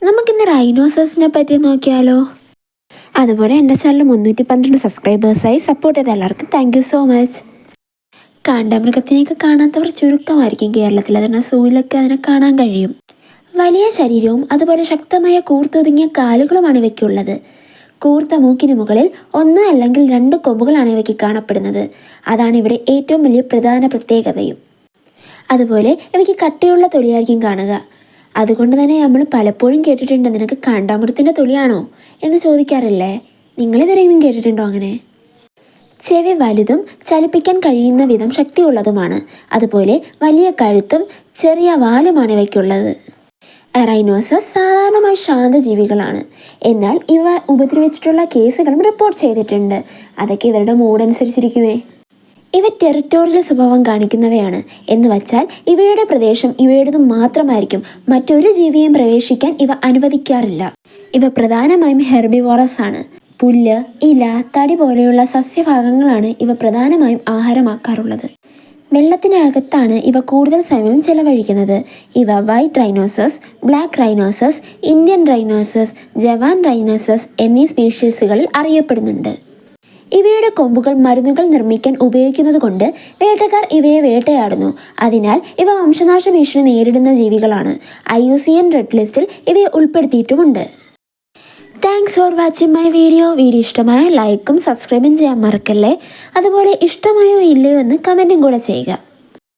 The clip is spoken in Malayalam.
നമുക്കിന്ന് റൈനോസേഴ്സിനെ പറ്റി നോക്കിയാലോ. അതുപോലെ എൻ്റെ ചാനൽ 312 സബ്സ്ക്രൈബേഴ്സായി സപ്പോർട്ട് ചെയ്ത എല്ലാവർക്കും താങ്ക് യു സോ മച്ച്. കാണ്ടാമൃഗത്തിനെയൊക്കെ കാണാത്തവർ ചുരുക്കമായിരിക്കും കേരളത്തിൽ. അതിന് സൂയിലൊക്കെ അതിനെ കാണാൻ കഴിയും. വലിയ ശരീരവും അതുപോലെ ശക്തമായ കൂർത്തൊതുങ്ങിയ കാലുകളുമാണ് ഇവയ്ക്കുള്ളത്. കൂർത്ത മൂക്കിന് മുകളിൽ 1 അല്ലെങ്കിൽ 2 കൊമ്പുകളാണ് ഇവയ്ക്ക് കാണപ്പെടുന്നത്. അതാണ് ഇവിടെ ഏറ്റവും വലിയ പ്രധാന പ്രത്യേകതയും. അതുപോലെ ഇവയ്ക്ക് കട്ടിയുള്ള തൊലിയായിരിക്കും കാണുക. അതുകൊണ്ട് തന്നെ നമ്മൾ പലപ്പോഴും കേട്ടിട്ടുണ്ട്, നിനക്ക് കാണ്ടാമൃഗത്തിൻ്റെ തൊലിയാണോ എന്ന് ചോദിക്കാറില്ലേ? നിങ്ങളിതെങ്കിലും കേട്ടിട്ടുണ്ടോ അങ്ങനെ? ചെവി വലുതും ചലിപ്പിക്കാൻ കഴിയുന്ന വിധം ശക്തിയുള്ളതുമാണ്. അതുപോലെ വലിയ കഴുത്തും ചെറിയ വാലുമാണ് ഇവയ്ക്കുള്ളത്. റൈനോസസ് സാധാരണമായി ശാന്തജീവികളാണ്. എന്നാൽ ഇവ ഉപദ്രവിച്ചിട്ടുള്ള കേസുകളും റിപ്പോർട്ട് ചെയ്തിട്ടുണ്ട്. അതൊക്കെ ഇവരുടെ മൂഡനുസരിച്ചിരിക്കുമേ. ഇവ ടെറിട്ടോറിയൽ സ്വഭാവം കാണിക്കുന്നവയാണ്. എന്ന് വച്ചാൽ ഇവയുടെ പ്രദേശം ഇവയുടേത് മാത്രമായിരിക്കും. മറ്റൊരു ജീവിയെയും പ്രവേശിക്കാൻ ഇവ അനുവദിക്കാറില്ല. ഇവ പ്രധാനമായും ഹെർബിവോറസ് ആണ്. പുല്ല്, ഇല, തടി പോലെയുള്ള സസ്യഭാഗങ്ങളാണ് ഇവ പ്രധാനമായും ആഹാരമാക്കാറുള്ളത്. വെള്ളത്തിനകത്താണ് ഇവ കൂടുതൽ സമയം ചെലവഴിക്കുന്നത്. ഇവ വൈറ്റ് റൈനോസസ്, ബ്ലാക്ക് റൈനോസസ്, ഇന്ത്യൻ റൈനോസസ്, ജവാൻ റൈനോസസ് എന്നീ സ്പീഷീസുകളിൽ അറിയപ്പെടുന്നുണ്ട്. ഇവയുടെ കൊമ്പുകൾ മരുന്നുകൾ നിർമ്മിക്കാൻ ഉപയോഗിക്കുന്നത് കൊണ്ട് വേട്ടക്കാർ ഇവയെ വേട്ടയാടുന്നു. അതിനാൽ ഇവ വംശനാശ ഭീഷണി നേരിടുന്ന ജീവികളാണ്. IUCN റെഡ് ലിസ്റ്റിൽ ഇവയെ ഉൾപ്പെടുത്തിയിട്ടുമുണ്ട്. Thanks for watching my video. ഇഷ്ടമായ ലൈക്കും സബ്സ്ക്രൈബും ചെയ്യാൻ മറക്കല്ലേ. അതുപോലെ ഇഷ്ടമായോ ഇല്ലയോ എന്ന് കമൻറ്റും കൂടെ ചെയ്യുക.